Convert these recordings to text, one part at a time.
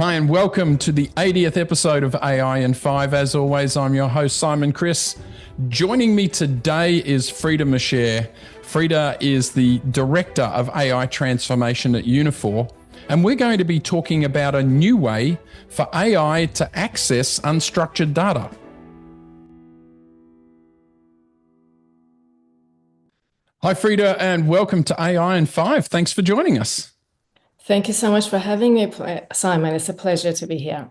Hi, and welcome to the 80th episode of AI in 5. As always, I'm your host, Simon Chris. Joining me today is Freda Moshir. Freda is the Director of AI Transformation at Unifor, and we're going to be talking about a new way for AI to access unstructured data. Hi, Freda, and welcome to AI in 5. Thanks for joining us. Thank you so much for having me, Simon. It's a pleasure to be here.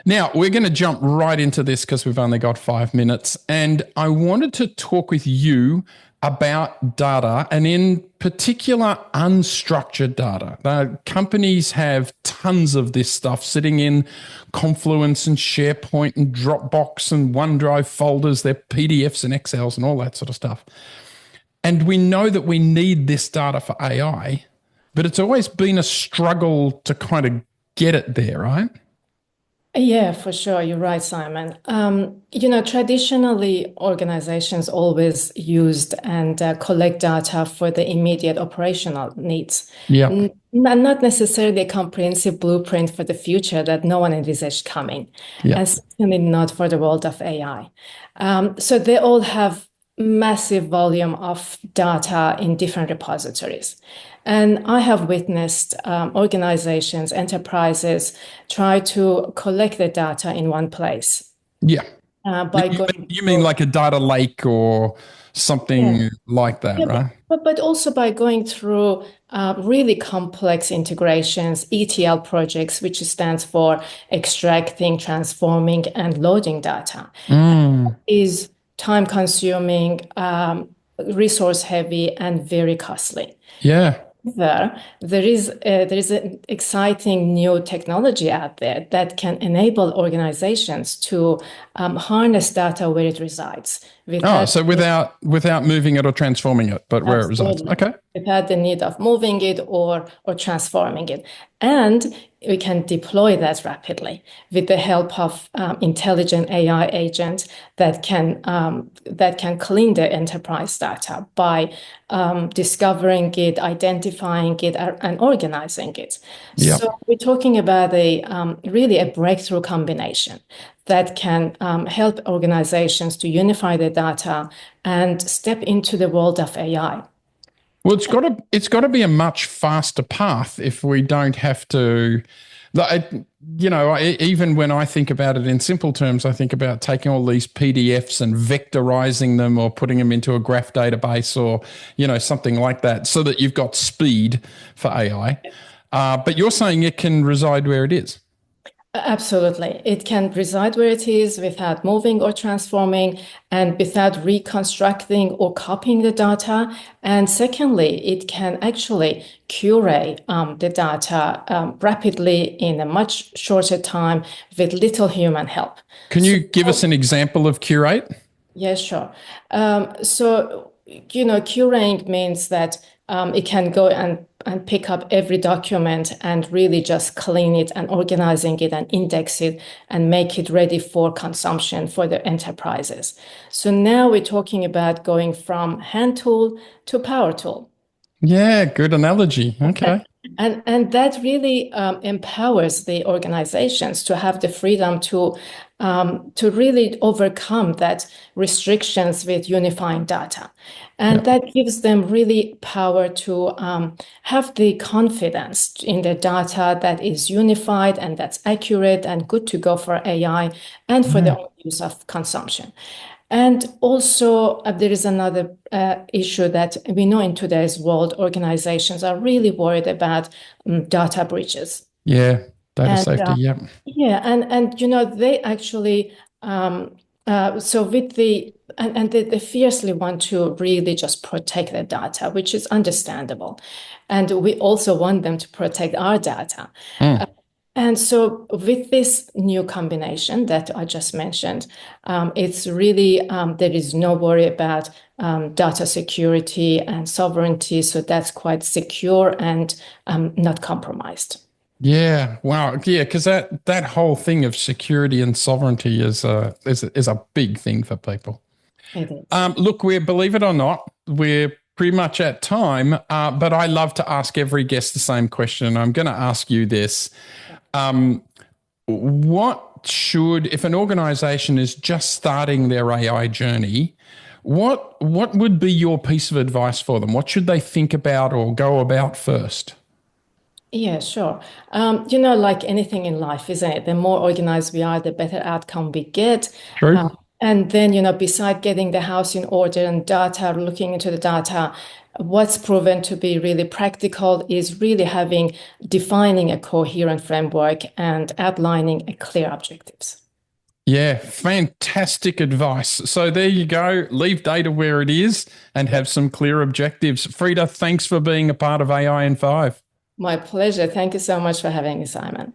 Now, we're going to jump right into this because we've only got 5 minutes. And I wanted to talk with you about data, and in particular, unstructured data. Companies have tons of this stuff sitting in Confluence and SharePoint and Dropbox and OneDrive folders. They're PDFs and Excels and all that sort of stuff. And we know that we need this data for AI, but it's always been a struggle to kind of get it there, right? Yeah, for sure. You're right, Simon. Traditionally, organizations always used and collect data for the immediate operational needs. Yeah. Not necessarily a comprehensive blueprint for the future that no one envisaged coming, Yeah. and certainly not for the world of AI. So they all have massive volume of data in different repositories. And I have witnessed organizations, enterprises try to collect the data in one place. Yeah. You mean like a data lake or something like that, yeah, right? but also by going through really complex integrations, ETL projects, which stands for extracting, transforming, and loading data, is time consuming, resource heavy, and very costly. Yeah. There is an exciting new technology out there that can enable organizations to harness data where it resides. So without moving it or transforming it, but where it resides. Okay. Without the need of moving it or transforming it. And we can deploy that rapidly with the help of intelligent AI agents that can clean the enterprise data by discovering it, identifying it, and organizing it. Yep. So we're talking about really a breakthrough combination that can help organizations to unify their data and step into the world of AI. Well, it's got to be a much faster path if we don't have to. Even when I think about it in simple terms, I think about taking all these PDFs and vectorizing them or putting them into a graph database or, something like that so that you've got speed for AI. But you're saying it can reside where it is. Absolutely. It can reside where it is without moving or transforming and without reconstructing or copying the data. And secondly, it can actually curate the data rapidly in a much shorter time with little human help. Can you give us an example of curate? Yeah, sure. Curating means that it can go and pick up every document and really just clean it and organizing it and index it and make it ready for consumption for the enterprises. So now we're talking about going from hand tool to power tool. Yeah, good analogy. Okay. And that really empowers the organizations to have the freedom to really overcome that restrictions with unifying data. And that gives them really power to have the confidence in the data that is unified and that's accurate and good to go for AI and for the use of consumption. And also, there is another issue that we know in today's world, organizations are really worried about data breaches. Yeah, data safety, yeah. Yeah, and they actually, so with they fiercely want to really just protect their data, which is understandable. And we also want them to protect our data. And so with this new combination that I just mentioned, it's really, there is no worry about data security and sovereignty. So that's quite secure and not compromised. Yeah. Wow. Yeah. Because that whole thing of security and sovereignty is a big thing for people. It is. Look, believe it or not, we're pretty much at time, but I love to ask every guest the same question. I'm going to ask you this. if an organization is just starting their AI journey, what would be your piece of advice for them? What should they think about or go about first? Yeah, sure. Like anything in life, isn't it? The more organized we are, the better outcome we get. True. And then, beside getting the house in order and data, looking into the data, what's proven to be really practical is really defining a coherent framework and outlining a clear objectives. Yeah, fantastic advice. So there you go. Leave data where it is and have some clear objectives. Freda, thanks for being a part of AI in 5. My pleasure. Thank you so much for having me, Simon.